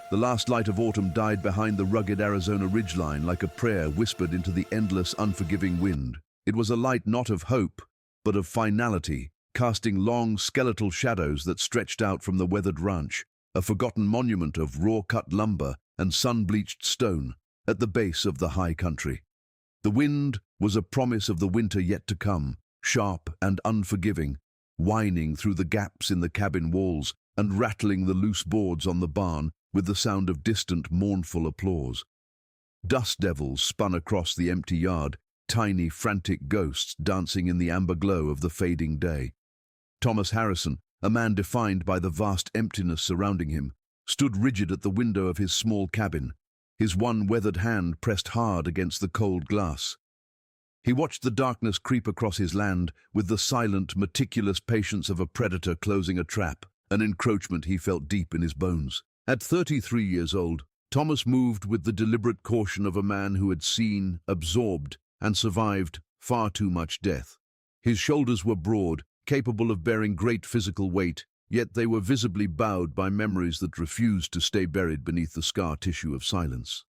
The last light of autumn died behind the rugged Arizona ridgeline like a prayer whispered into the endless, unforgiving wind. It was a light not of hope, but of finality, casting long, skeletal shadows that stretched out from the weathered ranch, a forgotten monument of raw-cut lumber and sun-bleached stone at the base of the high country. The wind was a promise of the winter yet to come, sharp and unforgiving, whining through the gaps in the cabin walls and rattling the loose boards on the barn with the sound of distant, mournful applause. Dust devils spun across the empty yard, tiny, frantic ghosts dancing in the amber glow of the fading day. Thomas Harrison, a man defined by the vast emptiness surrounding him, stood rigid at the window of his small cabin, his one weathered hand pressed hard against the cold glass. He watched the darkness creep across his land with the silent, meticulous patience of a predator closing a trap, an encroachment he felt deep in his bones. At 33 years old, Thomas moved with the deliberate caution of a man who had seen, absorbed, and survived far too much death. His shoulders were broad, capable of bearing great physical weight, yet they were visibly bowed by memories that refused to stay buried beneath the scar tissue of silence.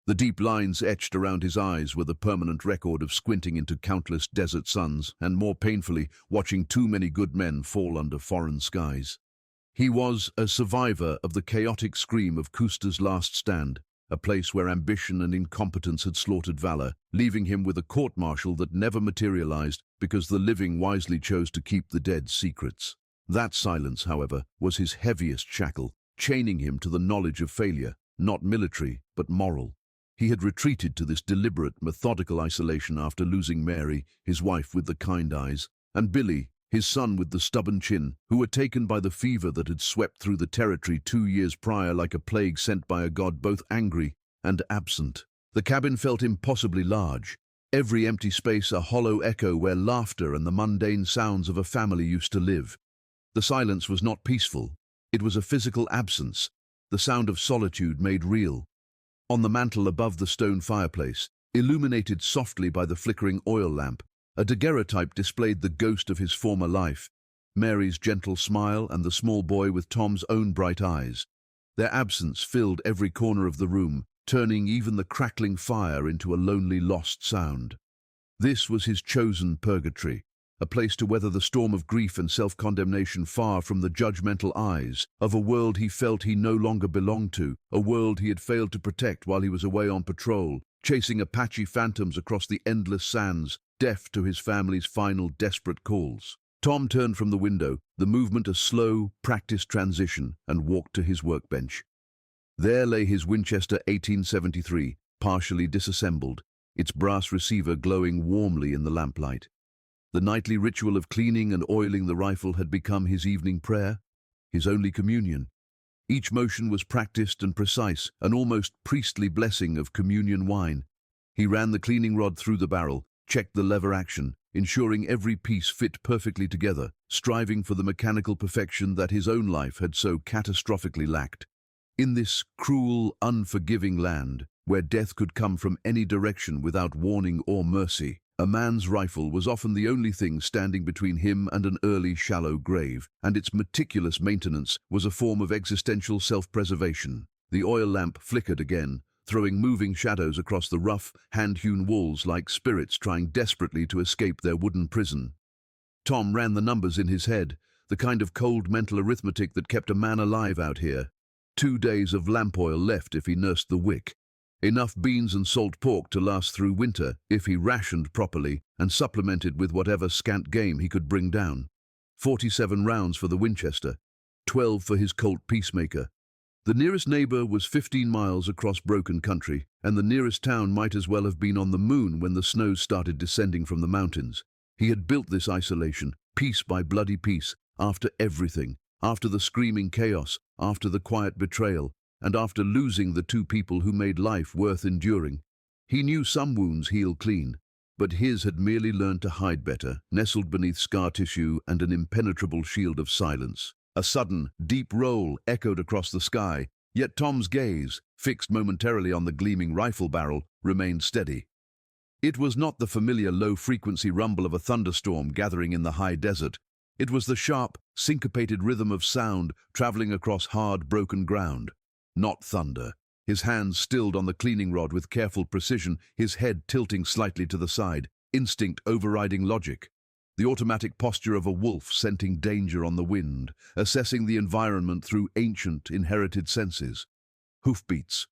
The deep lines etched around his eyes were the permanent record of squinting into countless desert suns and, more painfully, watching too many good men fall under foreign skies. He was a survivor of the chaotic scream of Custer's last stand, a place where ambition and incompetence had slaughtered valor, leaving him with a court-martial that never materialized because the living wisely chose to keep the dead's secrets. That silence, however, was his heaviest shackle, chaining him to the knowledge of failure, not military, but moral. He had retreated to this deliberate, methodical isolation after losing Mary, his wife with the kind eyes, and Billy, his son with the stubborn chin, who were taken by the fever that had swept through the territory 2 years prior like a plague sent by a god both angry and absent. The cabin felt impossibly large, every empty space a hollow echo where laughter and the mundane sounds of a family used to live. The silence was not peaceful. It was a physical absence, the sound of solitude made real. On the mantel above the stone fireplace, illuminated softly by the flickering oil lamp, a daguerreotype displayed the ghost of his former life, Mary's gentle smile and the small boy with Tom's own bright eyes. Their absence filled every corner of the room, turning even the crackling fire into a lonely, lost sound. This was his chosen purgatory, a place to weather the storm of grief and self-condemnation far from the judgmental eyes of a world he felt he no longer belonged to, a world he had failed to protect while he was away on patrol, chasing Apache phantoms across the endless sands, deaf to his family's final desperate calls. Tom turned from the window, the movement a slow, practiced transition, and walked to his workbench. There lay his Winchester 1873, partially disassembled, its brass receiver glowing warmly in the lamplight. The nightly ritual of cleaning and oiling the rifle had become his evening prayer, his only communion. Each motion was practiced and precise, an almost priestly blessing of communion wine. He ran the cleaning rod through the barrel, checked the lever action, ensuring every piece fit perfectly together, striving for the mechanical perfection that his own life had so catastrophically lacked. In this cruel, unforgiving land, where death could come from any direction without warning or mercy, a man's rifle was often the only thing standing between him and an early, shallow grave, and its meticulous maintenance was a form of existential self-preservation. The oil lamp flickered again, throwing moving shadows across the rough, hand-hewn walls like spirits trying desperately to escape their wooden prison. Tom ran the numbers in his head, the kind of cold mental arithmetic that kept a man alive out here. 2 days of lamp oil left if he nursed the wick. Enough beans and salt pork to last through winter if he rationed properly and supplemented with whatever scant game he could bring down. 47 rounds for the Winchester, 12 for his Colt Peacemaker. The nearest neighbor was 15 miles across broken country, and the nearest town might as well have been on the moon when the snows started descending from the mountains. He had built this isolation, piece by bloody piece, after everything, after the screaming chaos, after the quiet betrayal, and after losing the 2 people who made life worth enduring. He knew some wounds heal clean, but his had merely learned to hide better, nestled beneath scar tissue and an impenetrable shield of silence. A sudden, deep roll echoed across the sky, yet Tom's gaze, fixed momentarily on the gleaming rifle barrel, remained steady. It was not the familiar low-frequency rumble of a thunderstorm gathering in the high desert. It was the sharp, syncopated rhythm of sound traveling across hard, broken ground. not thunder. His hands stilled on the cleaning rod with careful precision, his head tilting slightly to the side, instinct overriding logic. The automatic posture of a wolf scenting danger on the wind, assessing the environment through ancient, inherited senses. Hoofbeats.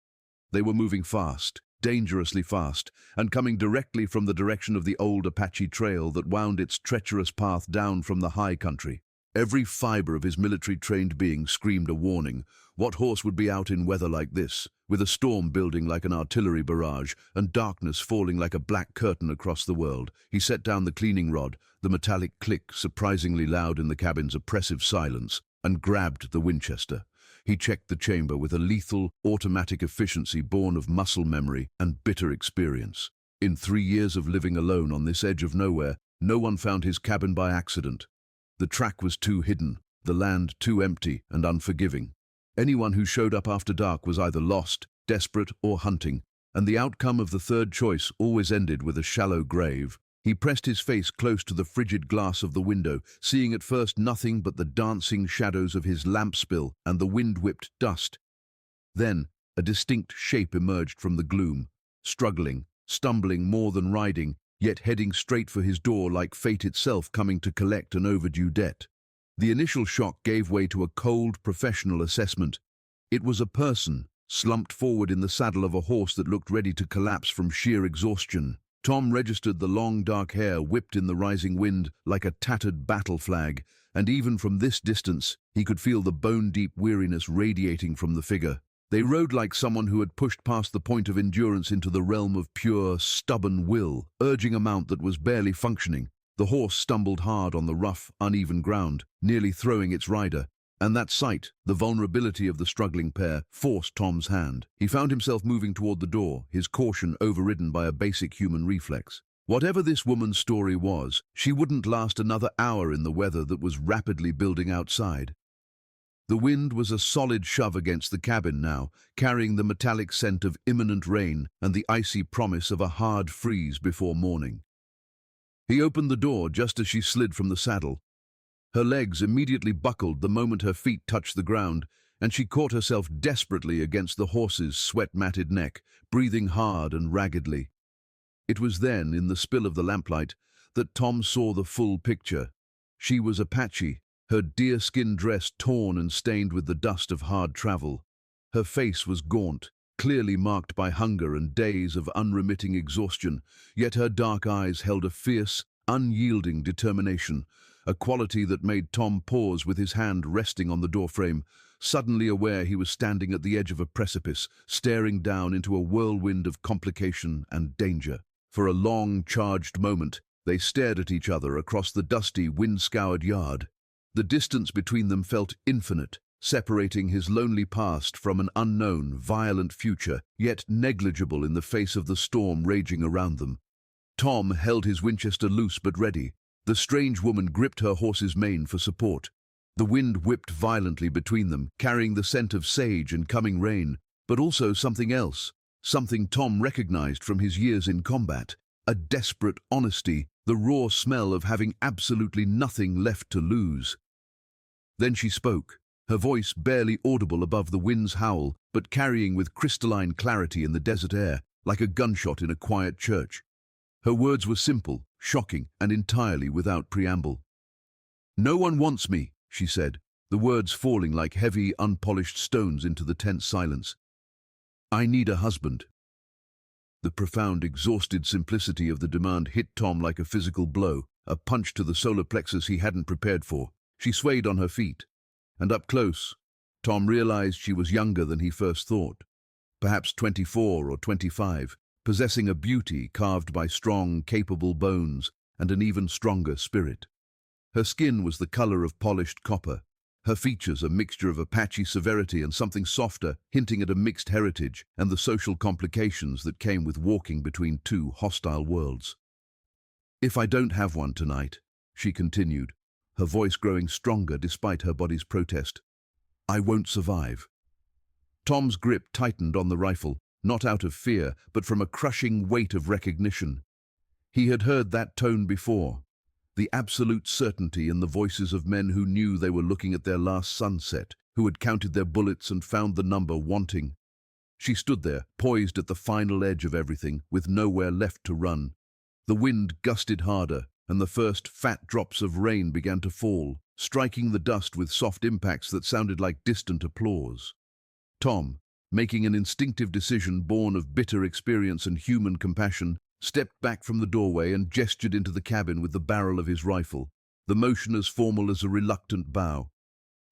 They were moving fast, dangerously fast, and coming directly from the direction of the old Apache trail that wound its treacherous path down from the high country. Every fiber of his military-trained being screamed a warning. What horse would be out in weather like this, with a storm building like an artillery barrage and darkness falling like a black curtain across the world? He set down the cleaning rod, the metallic click surprisingly loud in the cabin's oppressive silence, and grabbed the Winchester. He checked the chamber with a lethal, automatic efficiency born of muscle memory and bitter experience. In 3 years of living alone on this edge of nowhere, no one found his cabin by accident. The track was too hidden, the land too empty and unforgiving. Anyone who showed up after dark was either lost, desperate, or hunting, and the outcome of the third choice always ended with a shallow grave. He pressed his face close to the frigid glass of the window, seeing at first nothing but the dancing shadows of his lamp spill and the wind-whipped dust. Then, a distinct shape emerged from the gloom, struggling, stumbling more than riding, yet heading straight for his door like fate itself coming to collect an overdue debt. The initial shock gave way to a cold, professional assessment. It was a person, slumped forward in the saddle of a horse that looked ready to collapse from sheer exhaustion. Tom registered the long dark hair whipped in the rising wind like a tattered battle flag, and even from this distance he could feel the bone-deep weariness radiating from the figure. They rode like someone who had pushed past the point of endurance into the realm of pure, stubborn will, urging a mount that was barely functioning. The horse stumbled hard on the rough, uneven ground, nearly throwing its rider, and that sight, the vulnerability of the struggling pair, forced Tom's hand. He found himself moving toward the door, his caution overridden by a basic human reflex. Whatever this woman's story was, she wouldn't last another hour in the weather that was rapidly building outside. The wind was a solid shove against the cabin now, carrying the metallic scent of imminent rain and the icy promise of a hard freeze before morning. He opened the door just as she slid from the saddle. Her legs immediately buckled the moment her feet touched the ground, and she caught herself desperately against the horse's sweat-matted neck, breathing hard and raggedly. It was then, in the spill of the lamplight, that Tom saw the full picture. She was Apache, her deerskin dress torn and stained with the dust of hard travel. Her face was gaunt, clearly marked by hunger and days of unremitting exhaustion, yet her dark eyes held a fierce, unyielding determination, a quality that made Tom pause with his hand resting on the doorframe, suddenly aware he was standing at the edge of a precipice, staring down into a whirlwind of complication and danger. For a long, charged moment, they stared at each other across the dusty, wind-scoured yard. The distance between them felt infinite, separating his lonely past from an unknown, violent future, yet negligible in the face of the storm raging around them. Tom held his Winchester loose but ready. The strange woman gripped her horse's mane for support. The wind whipped violently between them, carrying the scent of sage and coming rain, but also something else, something Tom recognized from his years in combat, a desperate honesty, the raw smell of having absolutely nothing left to lose. Then she spoke, her voice barely audible above the wind's howl, but carrying with crystalline clarity in the desert air, like a gunshot in a quiet church. Her words were simple, shocking, and entirely without preamble. "No one wants me," she said, the words falling like heavy, unpolished stones into the tense silence. "I need a husband." The profound, exhausted simplicity of the demand hit Tom like a physical blow, a punch to the solar plexus he hadn't prepared for. She swayed on her feet, and up close, Tom realized she was younger than he first thought, perhaps 24 or 25, possessing a beauty carved by strong, capable bones and an even stronger spirit. Her skin was the color of polished copper, her features a mixture of Apache severity and something softer, hinting at a mixed heritage and the social complications that came with walking between two hostile worlds. "If I don't have one tonight," she continued, her voice growing stronger despite her body's protest, "I won't survive." Tom's grip tightened on the rifle, not out of fear, but from a crushing weight of recognition. He had heard that tone before, the absolute certainty in the voices of men who knew they were looking at their last sunset, who had counted their bullets and found the number wanting. She stood there, poised at the final edge of everything, with nowhere left to run. The wind gusted harder, and the first fat drops of rain began to fall, striking the dust with soft impacts that sounded like distant applause. Tom, making an instinctive decision born of bitter experience and human compassion, stepped back from the doorway and gestured into the cabin with the barrel of his rifle, the motion as formal as a reluctant bow.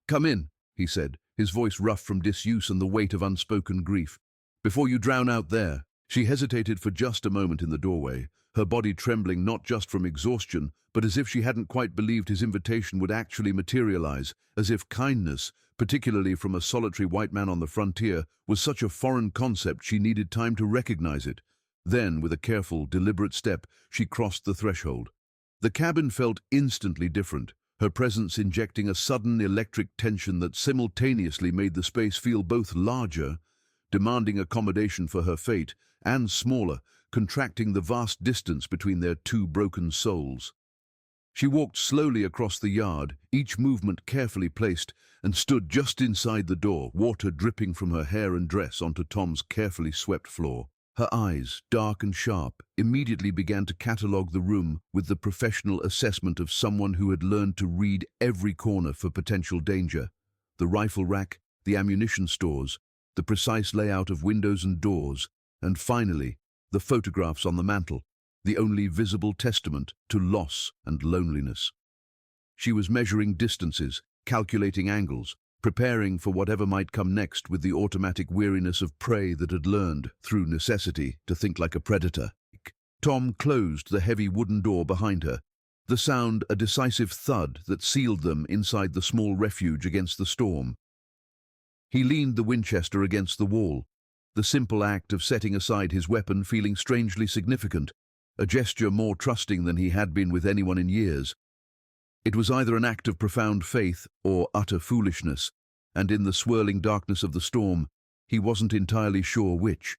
"Come in," he said, his voice rough from disuse and the weight of unspoken grief. "Before you drown out there." She hesitated for just a moment in the doorway, her body trembling not just from exhaustion, but as if she hadn't quite believed his invitation would actually materialize, as if kindness, particularly from a solitary white man on the frontier, was such a foreign concept she needed time to recognize it. Then, with a careful, deliberate step, she crossed the threshold. The cabin felt instantly different, her presence injecting a sudden electric tension that simultaneously made the space feel both larger, demanding accommodation for her fate, and smaller, contracting the vast distance between their two broken souls. She walked slowly across the yard, each movement carefully placed, and stood just inside the door, water dripping from her hair and dress onto Tom's carefully swept floor. Her eyes, dark and sharp, immediately began to catalogue the room with the professional assessment of someone who had learned to read every corner for potential danger. The rifle rack, the ammunition stores, the precise layout of windows and doors, and finally, the photographs on the mantel, the only visible testament to loss and loneliness. She was measuring distances, calculating angles, preparing for whatever might come next with the automatic weariness of prey that had learned, through necessity, to think like a predator. Tom closed the heavy wooden door behind her, the sound a decisive thud that sealed them inside the small refuge against the storm. He leaned the Winchester against the wall, the simple act of setting aside his weapon feeling strangely significant, a gesture more trusting than he had been with anyone in years. It was either an act of profound faith or utter foolishness, and in the swirling darkness of the storm, he wasn't entirely sure which.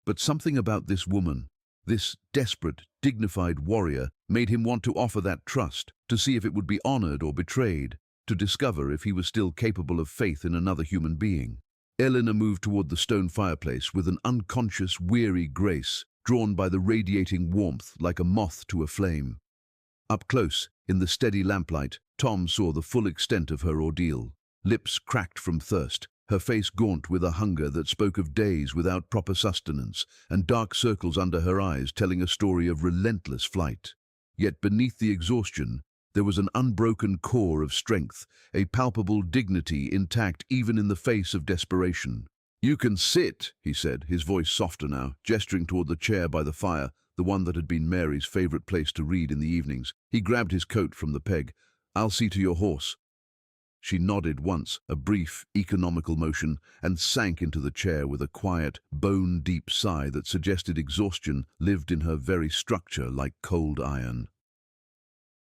But something about this woman, this desperate, dignified warrior, made him want to offer that trust, to see if it would be honored or betrayed, to discover if he was still capable of faith in another human being. Elena moved toward the stone fireplace with an unconscious, weary grace, drawn by the radiating warmth like a moth to a flame. Up close, in the steady lamplight, Tom saw the full extent of her ordeal. Lips cracked from thirst, her face gaunt with a hunger that spoke of days without proper sustenance, and dark circles under her eyes telling a story of relentless flight. Yet beneath the exhaustion, there was an unbroken core of strength, a palpable dignity intact even in the face of desperation. "You can sit," he said, his voice softer now, gesturing toward the chair by the fire, the one that had been Mary's favorite place to read in the evenings. He grabbed his coat from the peg. "I'll see to your horse." She nodded once, a brief, economical motion, and sank into the chair with a quiet, bone-deep sigh that suggested exhaustion lived in her very structure like cold iron.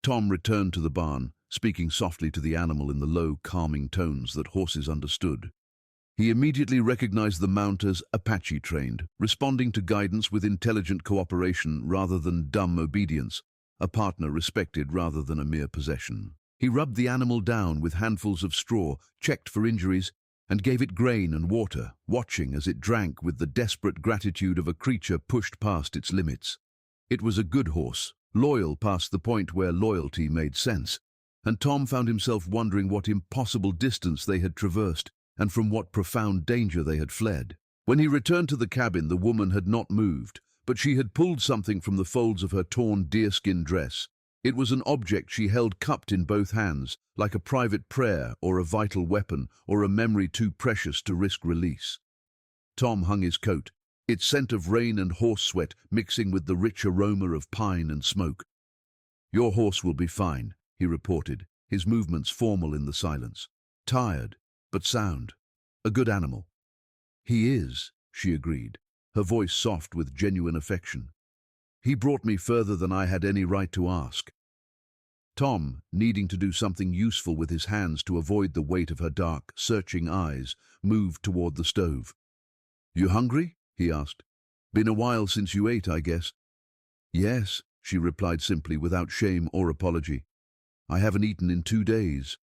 Tom returned to the barn, speaking softly to the animal in the low, calming tones that horses understood. He immediately recognized the mount as Apache trained, responding to guidance with intelligent cooperation rather than dumb obedience, a partner respected rather than a mere possession. He rubbed the animal down with handfuls of straw, checked for injuries, and gave it grain and water, watching as it drank with the desperate gratitude of a creature pushed past its limits. It was a good horse, loyal past the point where loyalty made sense, and Tom found himself wondering what impossible distance they had traversed, and from what profound danger they had fled. When he returned to the cabin, the woman had not moved, but she had pulled something from the folds of her torn deerskin dress. It was an object she held cupped in both hands, like a private prayer or a vital weapon or a memory too precious to risk release. Tom hung his coat, its scent of rain and horse sweat mixing with the rich aroma of pine and smoke. "Your horse will be fine," he reported, his movements formal in the silence. "Tired, but sound. A good animal." "He is," she agreed, her voice soft with genuine affection. "He brought me further than I had any right to ask." Tom, needing to do something useful with his hands to avoid the weight of her dark, searching eyes, moved toward the stove. "You hungry?" he asked. "Been a while since you ate, I guess." "Yes," she replied simply without shame or apology. "I haven't eaten in 2 days."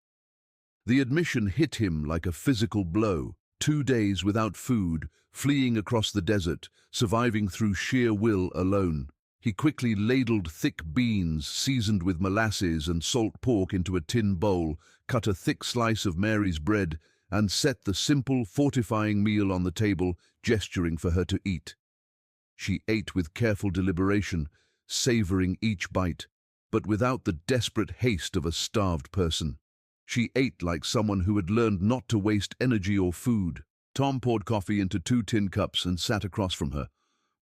The admission hit him like a physical blow. 2 days without food, fleeing across the desert, surviving through sheer will alone. He quickly ladled thick beans seasoned with molasses and salt pork into a tin bowl, cut a thick slice of Mary's bread, and set the simple, fortifying meal on the table, gesturing for her to eat. She ate with careful deliberation, savoring each bite, but without the desperate haste of a starved person. She ate like someone who had learned not to waste energy or food. Tom poured coffee into 2 tin cups and sat across from her.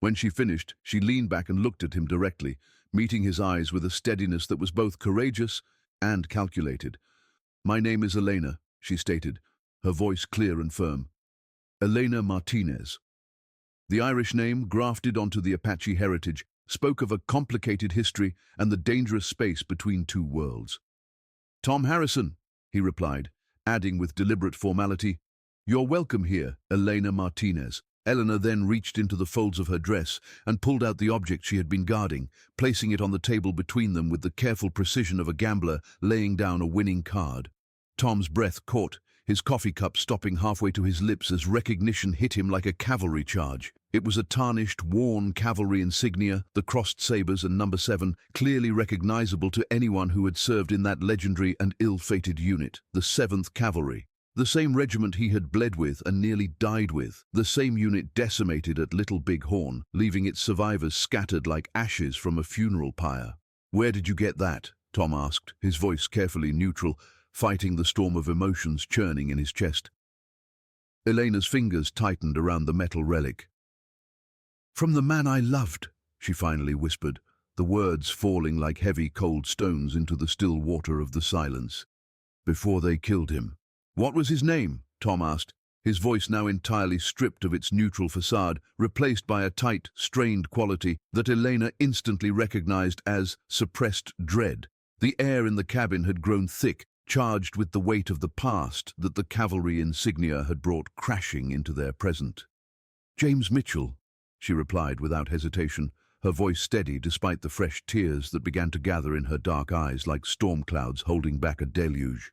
When she finished, she leaned back and looked at him directly, meeting his eyes with a steadiness that was both courageous and calculated. "My name is Elena," she stated, her voice clear and firm. "Elena Martinez." The Irish name, grafted onto the Apache heritage, spoke of a complicated history and the dangerous space between 2 worlds. "Tom Harrison," he replied, adding with deliberate formality, "You're welcome here, Elena Martinez." Elena then reached into the folds of her dress and pulled out the object she had been guarding, placing it on the table between them with the careful precision of a gambler laying down a winning card. Tom's breath caught, his coffee cup stopping halfway to his lips as recognition hit him like a cavalry charge. It was a tarnished, worn cavalry insignia, the crossed sabers and number 7, clearly recognizable to anyone who had served in that legendary and ill-fated unit, the 7th Cavalry. The same regiment he had bled with and nearly died with, the same unit decimated at Little Big Horn, leaving its survivors scattered like ashes from a funeral pyre. "Where did you get that?" Tom asked, his voice carefully neutral, fighting the storm of emotions churning in his chest. Elena's fingers tightened around the metal relic. "From the man I loved," she finally whispered, the words falling like heavy cold stones into the still water of the silence. "Before they killed him." "What was his name?" Tom asked, his voice now entirely stripped of its neutral facade, replaced by a tight, strained quality that Elena instantly recognized as suppressed dread. The air in the cabin had grown thick, charged with the weight of the past that the cavalry insignia had brought crashing into their present. "James Mitchell," she replied without hesitation, her voice steady despite the fresh tears that began to gather in her dark eyes like storm clouds holding back a deluge.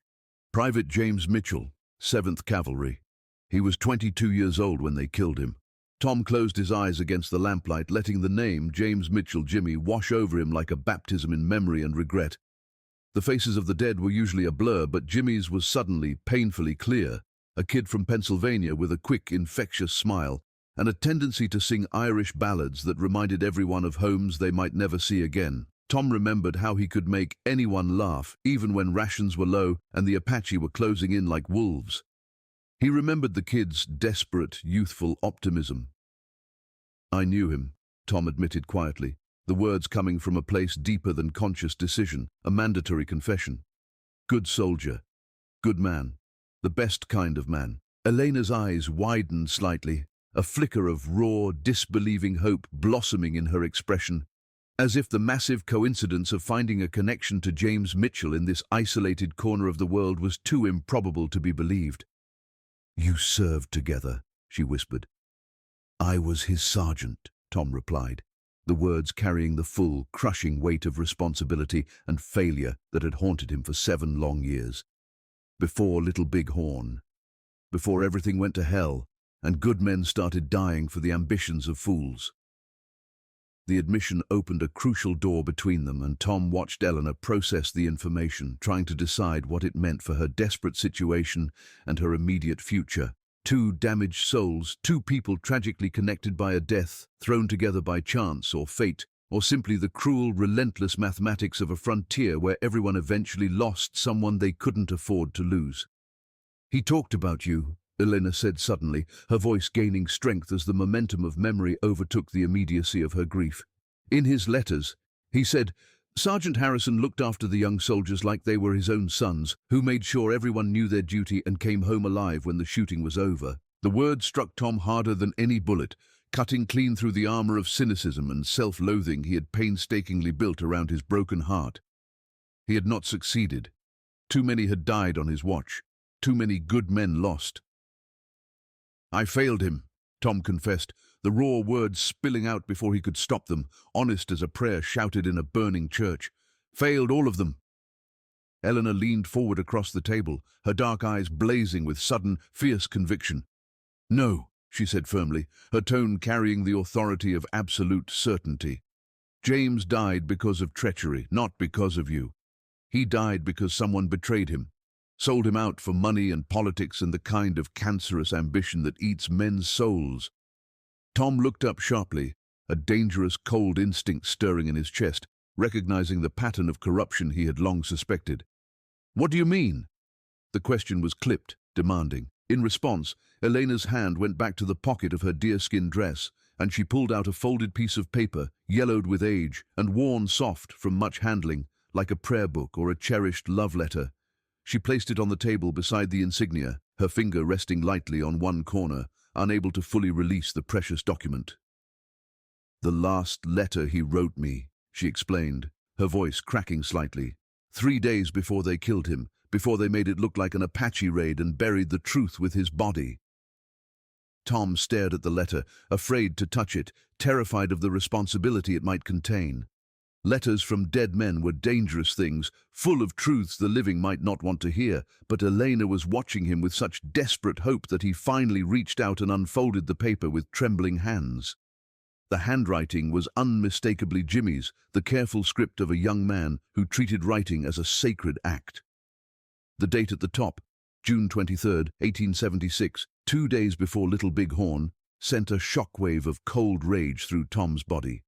"Private James Mitchell, 7th Cavalry. He was 22 years old when they killed him." Tom closed his eyes against the lamplight, letting the name James Mitchell Jimmy wash over him like a baptism in memory and regret. The faces of the dead were usually a blur, but Jimmy's was suddenly, painfully clear, a kid from Pennsylvania with a quick, infectious smile, and a tendency to sing Irish ballads that reminded everyone of homes they might never see again. Tom remembered how he could make anyone laugh, even when rations were low and the Apache were closing in like wolves. He remembered the kid's desperate, youthful optimism. "I knew him," Tom admitted quietly, the words coming from a place deeper than conscious decision, a mandatory confession. "Good soldier. Good man. The best kind of man." Elena's eyes widened slightly, a flicker of raw, disbelieving hope blossoming in her expression, as if the massive coincidence of finding a connection to James Mitchell in this isolated corner of the world was too improbable to be believed. "You served together," she whispered. "I was his sergeant," Tom replied, the words carrying the full, crushing weight of responsibility and failure that had haunted him for 7 long years. "Before Little Big Horn. Before everything went to hell, and good men started dying for the ambitions of fools." The admission opened a crucial door between them, and Tom watched Elena process the information, trying to decide what it meant for her desperate situation and her immediate future. 2 damaged souls, 2 people tragically connected by a death, thrown together by chance or fate, or simply the cruel, relentless mathematics of a frontier where everyone eventually lost someone they couldn't afford to lose. "He talked about you," Elena said suddenly, her voice gaining strength as the momentum of memory overtook the immediacy of her grief. "In his letters, he said, Sergeant Harrison looked after the young soldiers like they were his own sons, who made sure everyone knew their duty and came home alive when the shooting was over." The words struck Tom harder than any bullet, cutting clean through the armor of cynicism and self-loathing he had painstakingly built around his broken heart. He had not succeeded. Too many had died on his watch. Too many good men lost. "I failed him," Tom confessed, the raw words spilling out before he could stop them, honest as a prayer shouted in a burning church. "Failed all of them." Elena leaned forward across the table, her dark eyes blazing with sudden, fierce conviction. "No," she said firmly, her tone carrying the authority of absolute certainty. "James died because of treachery, not because of you. He died because someone betrayed him, sold him out for money and politics and the kind of cancerous ambition that eats men's souls." Tom looked up sharply, a dangerous cold instinct stirring in his chest, recognizing the pattern of corruption he had long suspected. "What do you mean?" The question was clipped, demanding. In response, Elena's hand went back to the pocket of her deerskin dress, and she pulled out a folded piece of paper, yellowed with age and worn soft from much handling, like a prayer book or a cherished love letter. She placed it on the table beside the insignia, her finger resting lightly on one corner, unable to fully release the precious document. "The last letter he wrote me," she explained, her voice cracking slightly. 3 days before they killed him, before they made it look like an Apache raid and buried the truth with his body. Tom stared at the letter, afraid to touch it, terrified of the responsibility it might contain. Letters from dead men were dangerous things, full of truths the living might not want to hear, but Elena was watching him with such desperate hope that he finally reached out and unfolded the paper with trembling hands. The handwriting was unmistakably Jimmy's, the careful script of a young man who treated writing as a sacred act. The date at the top, June 23rd, 1876, 2 days before Little Big Horn, sent a shockwave of cold rage through Tom's body.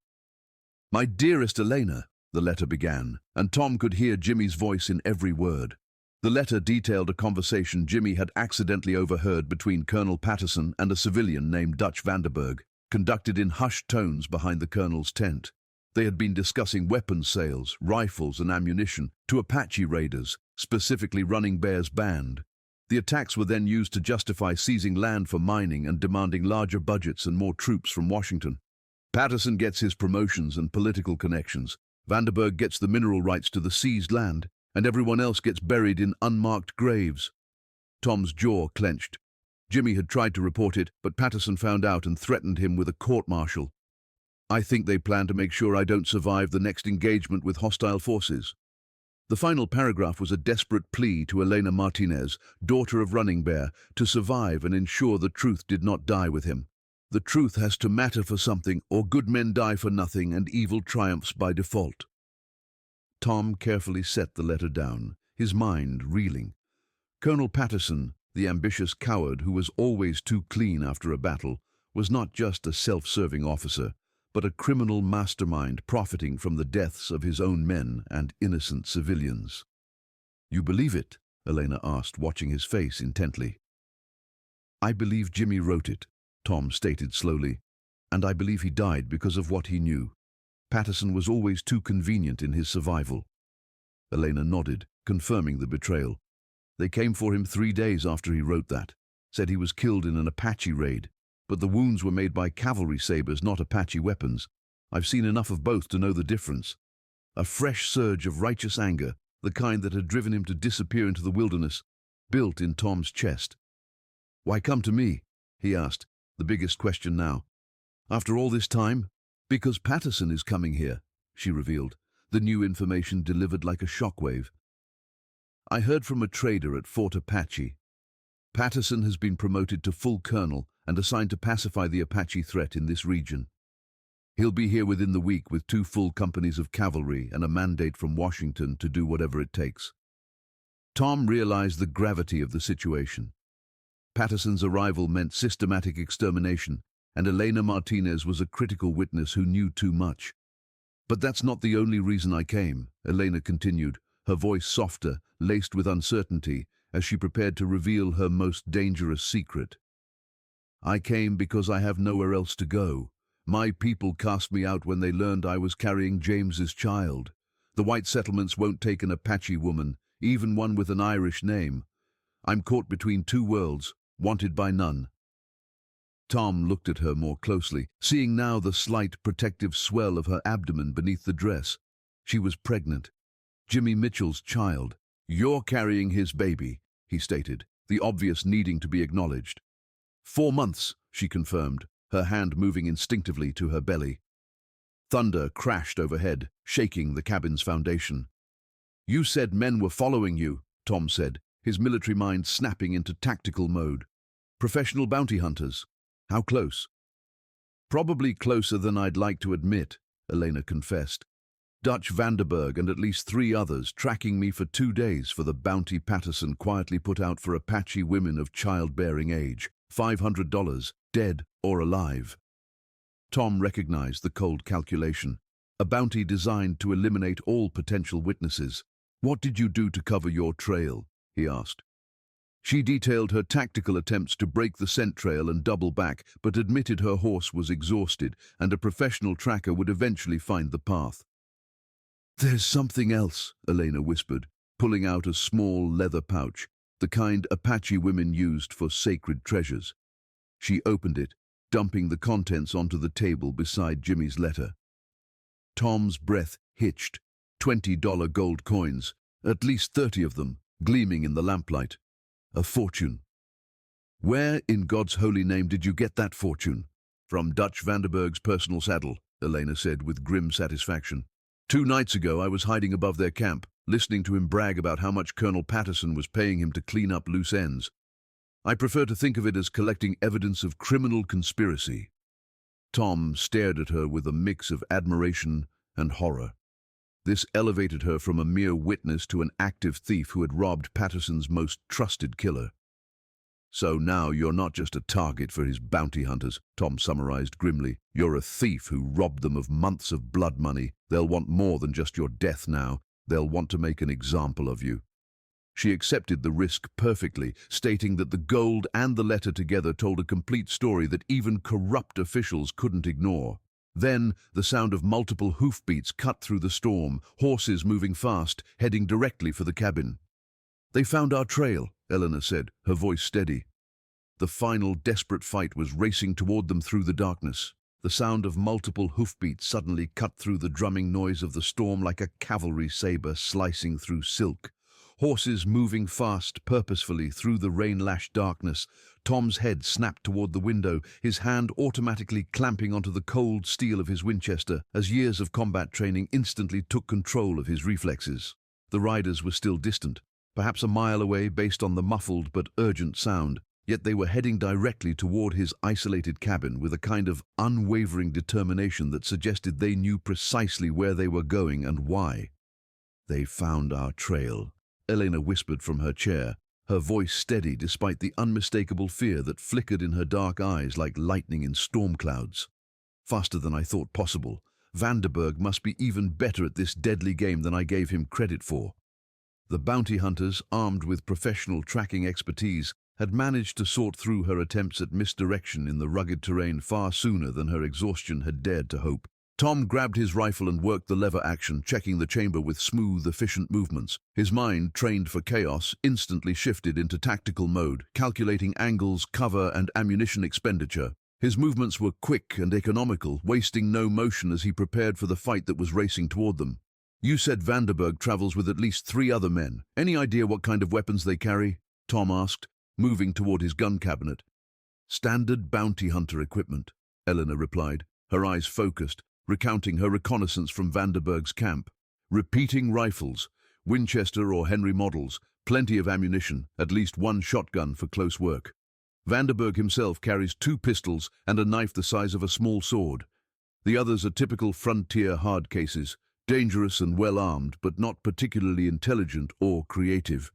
"My dearest Elena," the letter began, and Tom could hear Jimmy's voice in every word. The letter detailed a conversation Jimmy had accidentally overheard between Colonel Patterson and a civilian named Dutch Vanderberg, conducted in hushed tones behind the colonel's tent. They had been discussing weapons sales, rifles and ammunition, to Apache raiders, specifically Running Bear's band. The attacks were then used to justify seizing land for mining and demanding larger budgets and more troops from Washington. Patterson gets his promotions and political connections, Vanderberg gets the mineral rights to the seized land, and everyone else gets buried in unmarked graves. Tom's jaw clenched. Jimmy had tried to report it, but Patterson found out and threatened him with a court-martial. "I think they plan to make sure I don't survive the next engagement with hostile forces." The final paragraph was a desperate plea to Elena Martinez, daughter of Running Bear, to survive and ensure the truth did not die with him. "The truth has to matter for something, or good men die for nothing and evil triumphs by default." Tom carefully set the letter down, his mind reeling. Colonel Patterson, the ambitious coward who was always too clean after a battle, was not just a self-serving officer, but a criminal mastermind profiting from the deaths of his own men and innocent civilians. "You believe it?" Elena asked, watching his face intently. "I believe Jimmy wrote it," Tom stated slowly, "and I believe he died because of what he knew. Patterson was always too convenient in his survival." Elena nodded, confirming the betrayal. "They came for him 3 days after he wrote that, said he was killed in an Apache raid, but the wounds were made by cavalry sabers, not Apache weapons. I've seen enough of both to know the difference." A fresh surge of righteous anger, the kind that had driven him to disappear into the wilderness, built in Tom's chest. "Why come to me?" he asked, the biggest question now. "After all this time?" "Because Patterson is coming here," she revealed, the new information delivered like a shockwave. "I heard from a trader at Fort Apache. Patterson has been promoted to full colonel and assigned to pacify the Apache threat in this region. He'll be here within the week with 2 full companies of cavalry and a mandate from Washington to do whatever it takes." Tom realized the gravity of the situation. Patterson's arrival meant systematic extermination, and Elena Martinez was a critical witness who knew too much. "But that's not the only reason I came," Elena continued, her voice softer, laced with uncertainty, as she prepared to reveal her most dangerous secret. "I came because I have nowhere else to go. My people cast me out when they learned I was carrying James's child. The white settlements won't take an Apache woman, even one with an Irish name. I'm caught between 2 worlds, wanted by none." Tom looked at her more closely, seeing now the slight protective swell of her abdomen beneath the dress. She was pregnant. Jimmy Mitchell's child. "You're carrying his baby," he stated, the obvious needing to be acknowledged. 4 months, she confirmed, her hand moving instinctively to her belly. Thunder crashed overhead, shaking the cabin's foundation. You said men were following you, Tom said, his military mind snapping into tactical mode. Professional bounty hunters. How close? Probably closer than I'd like to admit, Elena confessed. Dutch Vanderberg and at least 3 others tracking me for 2 days for the bounty Patterson quietly put out for Apache women of childbearing age. $500, dead or alive. Tom recognized the cold calculation. A bounty designed to eliminate all potential witnesses. What did you do to cover your trail? He asked. She detailed her tactical attempts to break the scent trail and double back, but admitted her horse was exhausted and a professional tracker would eventually find the path. There's something else, Elena whispered, pulling out a small leather pouch, the kind Apache women used for sacred treasures. She opened it, dumping the contents onto the table beside Jimmy's letter. Tom's breath hitched. $20 gold coins, at least 30 of them, gleaming in the lamplight. A fortune. Where in God's holy name did you get that fortune? From Dutch Vanderberg's personal saddle, Elena said with grim satisfaction. 2 nights ago I was hiding above their camp, listening to him brag about how much Colonel Patterson was paying him to clean up loose ends. I prefer to think of it as collecting evidence of criminal conspiracy. Tom stared at her with a mix of admiration and horror. This elevated her from a mere witness to an active thief who had robbed Patterson's most trusted killer. So now you're not just a target for his bounty hunters, Tom summarized grimly. You're a thief who robbed them of months of blood money. They'll want more than just your death now. They'll want to make an example of you. She accepted the risk perfectly, stating that the gold and the letter together told a complete story that even corrupt officials couldn't ignore. Then, the sound of multiple hoofbeats cut through the storm, horses moving fast, heading directly for the cabin. They found our trail, Elena said, her voice steady. The final desperate fight was racing toward them through the darkness. The sound of multiple hoofbeats suddenly cut through the drumming noise of the storm like a cavalry saber slicing through silk. Horses moving fast, purposefully, through the rain-lashed darkness. Tom's head snapped toward the window, his hand automatically clamping onto the cold steel of his Winchester, as years of combat training instantly took control of his reflexes. The riders were still distant, perhaps a mile away based on the muffled but urgent sound, yet they were heading directly toward his isolated cabin with a kind of unwavering determination that suggested they knew precisely where they were going and why. They found our trail, Elena whispered from her chair, her voice steady despite the unmistakable fear that flickered in her dark eyes like lightning in storm clouds. Faster than I thought possible. Vanderberg must be even better at this deadly game than I gave him credit for. The bounty hunters, armed with professional tracking expertise, had managed to sort through her attempts at misdirection in the rugged terrain far sooner than her exhaustion had dared to hope. Tom grabbed his rifle and worked the lever action, checking the chamber with smooth, efficient movements. His mind, trained for chaos, instantly shifted into tactical mode, calculating angles, cover, and ammunition expenditure. His movements were quick and economical, wasting no motion as he prepared for the fight that was racing toward them. You said Vanderberg travels with at least 3 other men. Any idea what kind of weapons they carry? Tom asked, moving toward his gun cabinet. Standard bounty hunter equipment, Elena replied, her eyes focused, recounting her reconnaissance from Vanderberg's camp. Repeating rifles, Winchester or Henry models, plenty of ammunition, at least 1 shotgun for close work. Vanderberg himself carries 2 pistols and a knife the size of a small sword. The others are typical frontier hard cases, dangerous and well-armed, but not particularly intelligent or creative.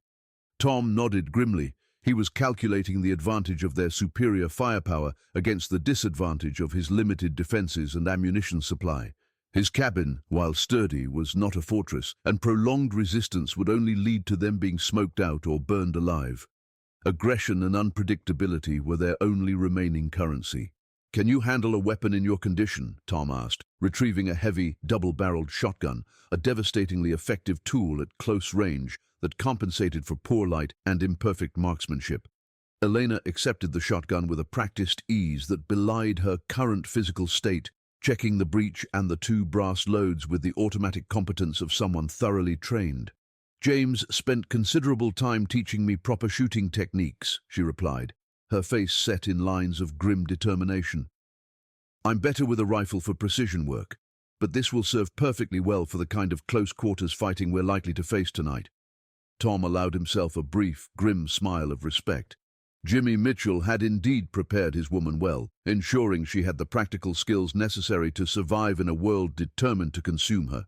Tom nodded grimly. He was calculating the advantage of their superior firepower against the disadvantage of his limited defenses and ammunition supply. His cabin, while sturdy, was not a fortress, and prolonged resistance would only lead to them being smoked out or burned alive. Aggression and unpredictability were their only remaining currency. Can you handle a weapon in your condition? Tom asked, retrieving a heavy, double-barreled shotgun, a devastatingly effective tool at close range that compensated for poor light and imperfect marksmanship. Elena accepted the shotgun with a practiced ease that belied her current physical state, checking the breech and the 2 brass loads with the automatic competence of someone thoroughly trained. James spent considerable time teaching me proper shooting techniques, she replied, her face set in lines of grim determination. I'm better with a rifle for precision work. but this will serve perfectly well for the kind of close-quarters fighting we're likely to face tonight." Tom allowed himself a brief, grim smile of respect. Jimmy Mitchell had indeed prepared his woman well, ensuring she had the practical skills necessary to survive in a world determined to consume her.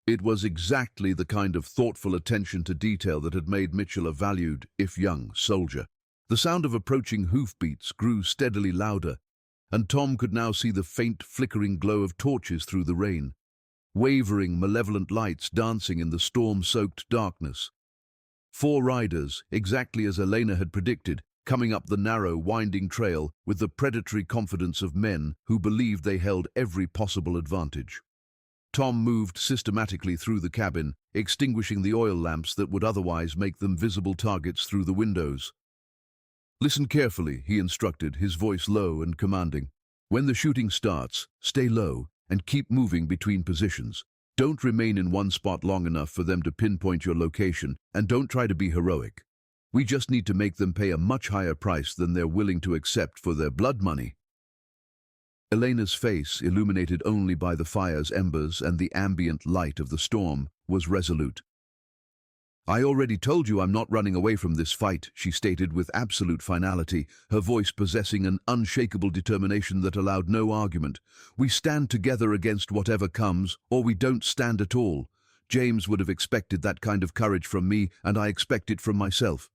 It was exactly the kind of thoughtful attention to detail that had made Mitchell a valued, if young, soldier. The sound of approaching hoofbeats grew steadily louder, and Tom could now see the faint, flickering glow of torches through the rain, wavering, malevolent lights dancing in the storm-soaked darkness. 4 riders, exactly as Elena had predicted, coming up the narrow, winding trail with the predatory confidence of men who believed they held every possible advantage. Tom moved systematically through the cabin, extinguishing the oil lamps that would otherwise make them visible targets through the windows. "Listen carefully," he instructed, his voice low and commanding. "When the shooting starts, stay low and keep moving between positions. Don't remain in one spot long enough for them to pinpoint your location, and don't try to be heroic. We just need to make them pay a much higher price than they're willing to accept for their blood money." Elena's face, illuminated only by the fire's embers and the ambient light of the storm, was resolute. "I already told you I'm not running away from this fight," she stated with absolute finality, her voice possessing an unshakable determination that allowed no argument. "We stand together against whatever comes, or we don't stand at all. James would have expected that kind of courage from me, and I expect it from myself."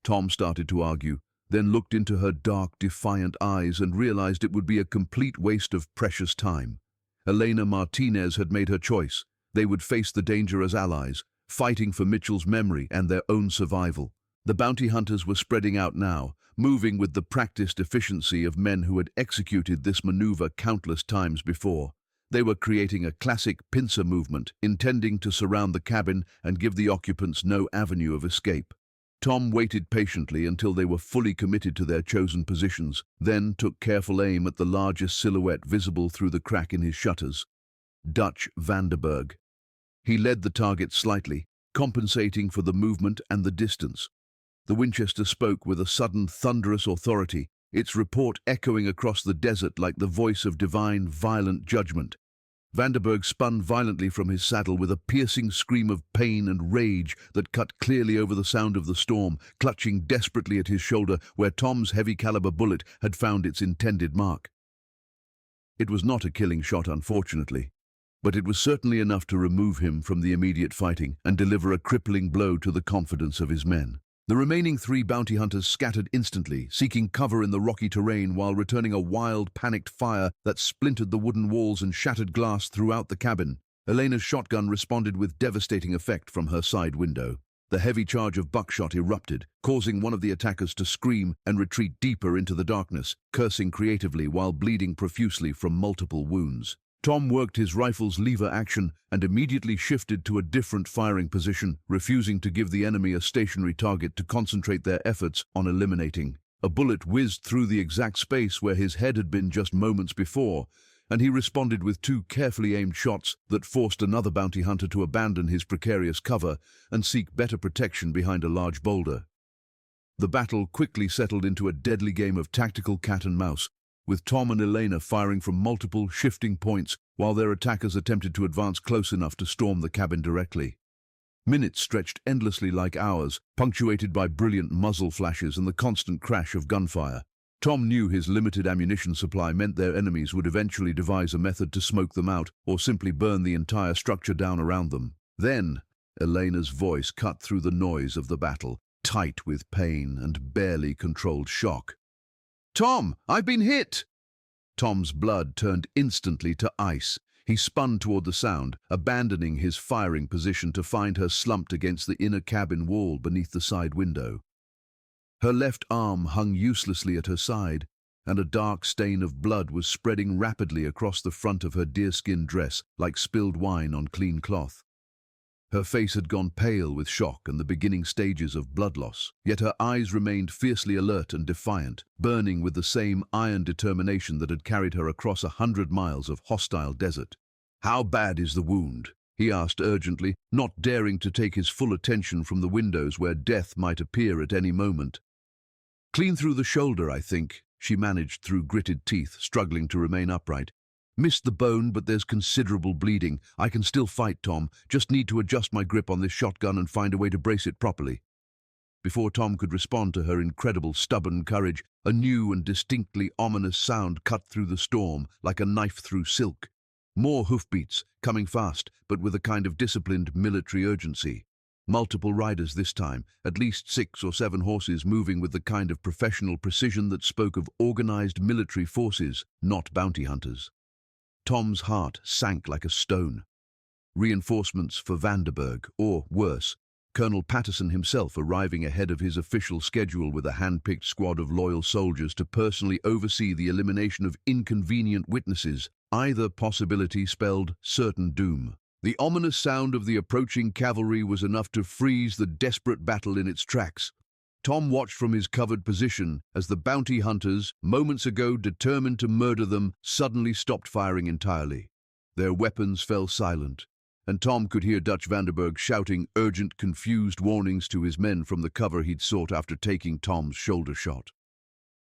Tom started to argue, then looked into her dark, defiant eyes and realized it would be a complete waste of precious time. Elena Martinez had made her choice. They would face the danger as allies, fighting for Mitchell's memory and their own survival. The bounty hunters were spreading out now, moving with the practiced efficiency of men who had executed this maneuver countless times before. They were creating a classic pincer movement, intending to surround the cabin and give the occupants no avenue of escape. Tom waited patiently until they were fully committed to their chosen positions, then took careful aim at the largest silhouette visible through the crack in his shutters. Dutch Vanderberg. He led the target slightly, compensating for the movement and the distance. The Winchester spoke with a sudden thunderous authority, its report echoing across the desert like the voice of divine, violent judgment. Vanderberg spun violently from his saddle with a piercing scream of pain and rage that cut clearly over the sound of the storm, clutching desperately at his shoulder where Tom's heavy-caliber bullet had found its intended mark. It was not a killing shot, unfortunately, but it was certainly enough to remove him from the immediate fighting and deliver a crippling blow to the confidence of his men. The remaining 3 bounty hunters scattered instantly, seeking cover in the rocky terrain while returning a wild, panicked fire that splintered the wooden walls and shattered glass throughout the cabin. Elena's shotgun responded with devastating effect from her side window. The heavy charge of buckshot erupted, causing one of the attackers to scream and retreat deeper into the darkness, cursing creatively while bleeding profusely from multiple wounds. Tom worked his rifle's lever action and immediately shifted to a different firing position, refusing to give the enemy a stationary target to concentrate their efforts on eliminating. A bullet whizzed through the exact space where his head had been just moments before, and he responded with 2 carefully aimed shots that forced another bounty hunter to abandon his precarious cover and seek better protection behind a large boulder. The battle quickly settled into a deadly game of tactical cat and mouse, with Tom and Elena firing from multiple, shifting points while their attackers attempted to advance close enough to storm the cabin directly. Minutes stretched endlessly like hours, punctuated by brilliant muzzle flashes and the constant crash of gunfire. Tom knew his limited ammunition supply meant their enemies would eventually devise a method to smoke them out or simply burn the entire structure down around them. Then, Elena's voice cut through the noise of the battle, tight with pain and barely controlled shock. "Tom, I've been hit!" Tom's blood turned instantly to ice. He spun toward the sound, abandoning his firing position to find her slumped against the inner cabin wall beneath the side window. Her left arm hung uselessly at her side, and a dark stain of blood was spreading rapidly across the front of her deerskin dress like spilled wine on clean cloth. Her face had gone pale with shock and the beginning stages of blood loss, yet her eyes remained fiercely alert and defiant, burning with the same iron determination that had carried her across 100 miles of hostile desert. "How bad is the wound?" he asked urgently, not daring to take his full attention from the windows where death might appear at any moment. "Clean through the shoulder, I think," she managed through gritted teeth, struggling to remain upright. Missed the bone, but there's considerable bleeding. I can still fight, Tom. Just need to adjust my grip on this shotgun and find a way to brace it properly. Before Tom could respond to her incredible, stubborn courage, a new and distinctly ominous sound cut through the storm like a knife through silk. More hoofbeats, coming fast, but with a kind of disciplined military urgency. Multiple riders this time, at least 6 or 7 horses moving with the kind of professional precision that spoke of organized military forces, not bounty hunters. Tom's heart sank like a stone. Reinforcements for Vanderberg, or worse, Colonel Patterson himself arriving ahead of his official schedule with a hand-picked squad of loyal soldiers to personally oversee the elimination of inconvenient witnesses. Either possibility spelled certain doom. The ominous sound of the approaching cavalry was enough to freeze the desperate battle in its tracks. Tom watched from his covered position as the bounty hunters, moments ago determined to murder them, suddenly stopped firing entirely. Their weapons fell silent, and Tom could hear Dutch Vanderberg shouting urgent, confused warnings to his men from the cover he'd sought after taking Tom's shoulder shot.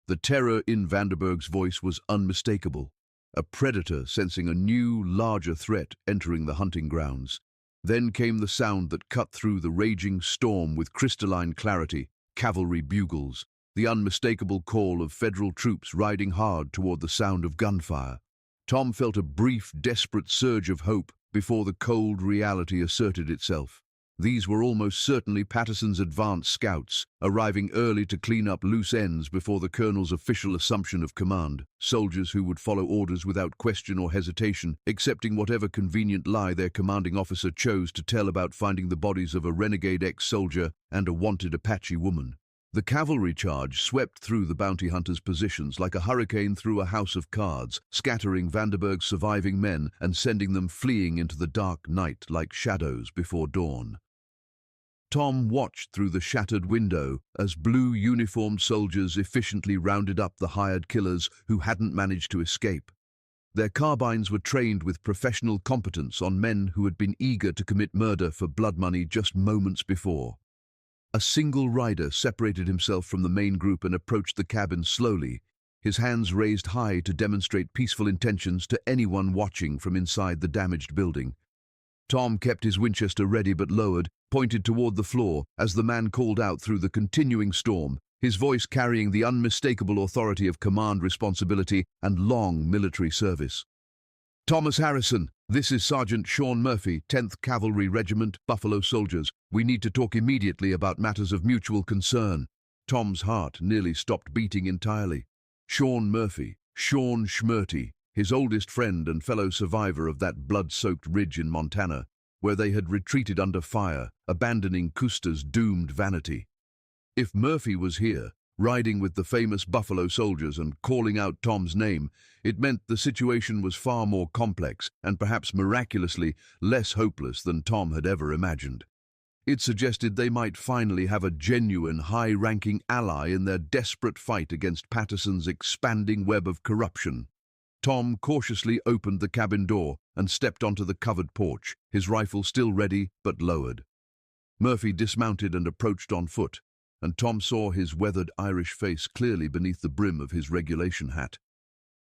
The terror in Vanderberg's voice was unmistakable. A predator sensing a new, larger threat entering the hunting grounds. Then came the sound that cut through the raging storm with crystalline clarity, cavalry bugles, the unmistakable call of federal troops riding hard toward the sound of gunfire. Tom felt a brief, desperate surge of hope before the cold reality asserted itself. These were almost certainly Patterson's advance scouts, arriving early to clean up loose ends before the colonel's official assumption of command, soldiers who would follow orders without question or hesitation, accepting whatever convenient lie their commanding officer chose to tell about finding the bodies of a renegade ex-soldier and a wanted Apache woman. The cavalry charge swept through the bounty hunters' positions like a hurricane through a house of cards, scattering Vanderberg's surviving men and sending them fleeing into the dark night like shadows before dawn. Tom watched through the shattered window as blue uniformed soldiers efficiently rounded up the hired killers who hadn't managed to escape. Their carbines were trained with professional competence on men who had been eager to commit murder for blood money just moments before. A single rider separated himself from the main group and approached the cabin slowly, his hands raised high to demonstrate peaceful intentions to anyone watching from inside the damaged building. Tom kept his Winchester ready but lowered, pointed toward the floor as the man called out through the continuing storm, his voice carrying the unmistakable authority of command responsibility and long military service. "Thomas Harrison, this is Sergeant Sean Murphy, 10th Cavalry Regiment, Buffalo Soldiers. We need to talk immediately about matters of mutual concern." Tom's heart nearly stopped beating entirely. Sean Murphy, Sean Schmurty, his oldest friend and fellow survivor of that blood-soaked ridge in Montana, where they had retreated under fire, abandoning Custer's doomed vanity. If Murphy was here, riding with the famous Buffalo Soldiers and calling out Tom's name, it meant the situation was far more complex and perhaps miraculously less hopeless than Tom had ever imagined. It suggested they might finally have a genuine, high-ranking ally in their desperate fight against Patterson's expanding web of corruption. Tom cautiously opened the cabin door and stepped onto the covered porch, his rifle still ready but lowered. Murphy dismounted and approached on foot, and Tom saw his weathered Irish face clearly beneath the brim of his regulation hat.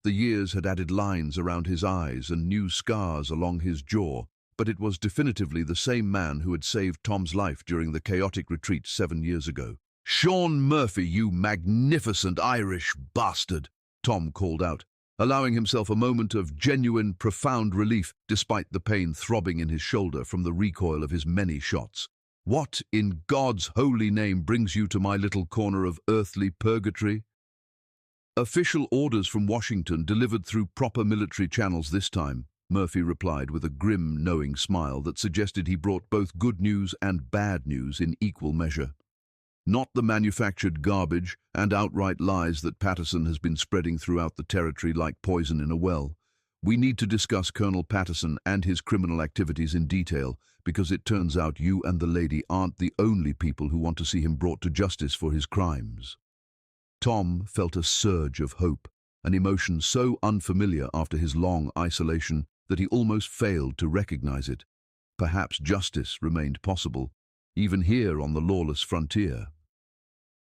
The years had added lines around his eyes and new scars along his jaw, but it was definitively the same man who had saved Tom's life during the chaotic retreat 7 years ago. "Sean Murphy, you magnificent Irish bastard!" Tom called out, allowing himself a moment of genuine, profound relief despite the pain throbbing in his shoulder from the recoil of his many shots. "What, in God's holy name, brings you to my little corner of earthly purgatory?" "Official orders from Washington delivered through proper military channels this time," Murphy replied with a grim, knowing smile that suggested he brought both good news and bad news in equal measure. Not the manufactured garbage and outright lies that Patterson has been spreading throughout the territory like poison in a well. "We need to discuss Colonel Patterson and his criminal activities in detail, because it turns out you and the lady aren't the only people who want to see him brought to justice for his crimes." Tom felt a surge of hope, an emotion so unfamiliar after his long isolation that he almost failed to recognize it. Perhaps justice remained possible, even here on the lawless frontier.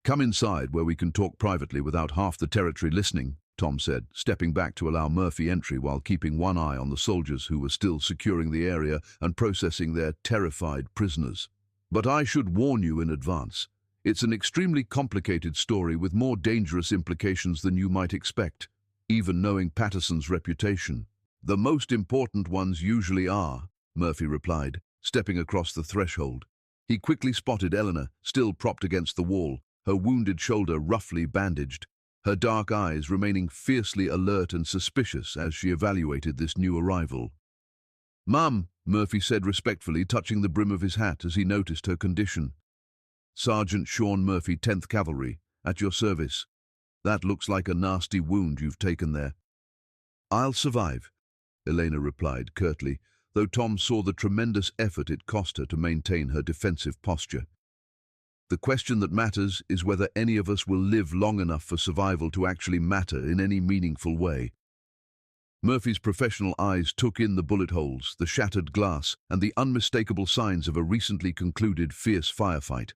"Come inside where we can talk privately without half the territory listening," Tom said, stepping back to allow Murphy entry while keeping one eye on the soldiers who were still securing the area and processing their terrified prisoners. But I should warn you in advance. It's an extremely complicated story with more dangerous implications than you might expect, even knowing Patterson's reputation. The most important ones usually are, Murphy replied, stepping across the threshold. He quickly spotted Elena, still propped against the wall, her wounded shoulder roughly bandaged, her dark eyes remaining fiercely alert and suspicious as she evaluated this new arrival. "Mum," Murphy said respectfully, touching the brim of his hat as he noticed her condition. "Sergeant Sean Murphy, 10th Cavalry, at your service. That looks like a nasty wound you've taken there." "I'll survive," Elena replied curtly, though Tom saw the tremendous effort it cost her to maintain her defensive posture. "The question that matters is whether any of us will live long enough for survival to actually matter in any meaningful way." Murphy's professional eyes took in the bullet holes, the shattered glass, and the unmistakable signs of a recently concluded fierce firefight.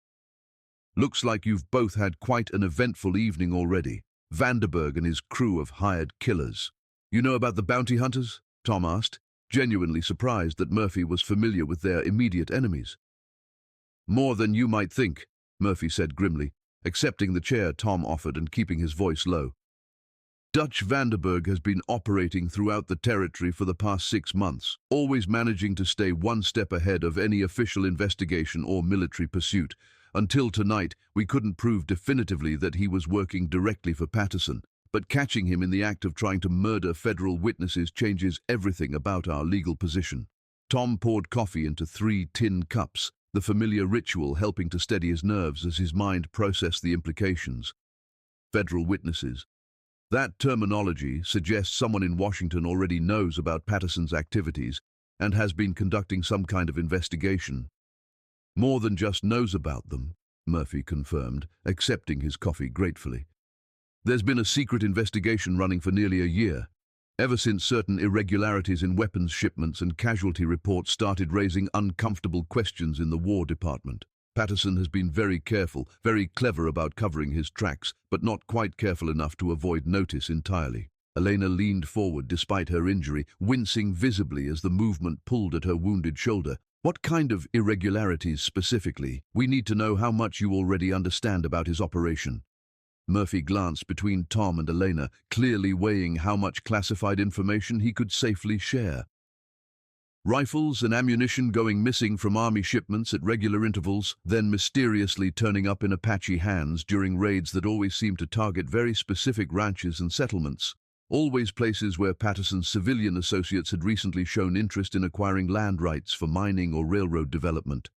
"Looks like you've both had quite an eventful evening already. Vanderberg and his crew of hired killers." "You know about the bounty hunters?" Tom asked, genuinely surprised that Murphy was familiar with their immediate enemies. "More than you might think," Murphy said grimly, accepting the chair Tom offered and keeping his voice low. "Dutch Vanderberg has been operating throughout the territory for the past 6 months, always managing to stay one step ahead of any official investigation or military pursuit. Until tonight, we couldn't prove definitively that he was working directly for Patterson, but catching him in the act of trying to murder federal witnesses changes everything about our legal position." Tom poured coffee into 3 tin cups, the familiar ritual helping to steady his nerves as his mind processed the implications. Federal witnesses. That terminology suggests someone in Washington already knows about Patterson's activities and has been conducting some kind of investigation. "More than just knows about them," Murphy confirmed, accepting his coffee gratefully. "There's been a secret investigation running for nearly a year, ever since certain irregularities in weapons shipments and casualty reports started raising uncomfortable questions in the War Department. Patterson has been very careful, very clever about covering his tracks, but not quite careful enough to avoid notice entirely." Elena leaned forward despite her injury, wincing visibly as the movement pulled at her wounded shoulder. "What kind of irregularities specifically? We need to know how much you already understand about his operation." Murphy glanced between Tom and Elena, clearly weighing how much classified information he could safely share. "Rifles and ammunition going missing from Army shipments at regular intervals, then mysteriously turning up in Apache hands during raids that always seem to target very specific ranches and settlements. Always places where Patterson's civilian associates had recently shown interest in acquiring land rights for mining or railroad development.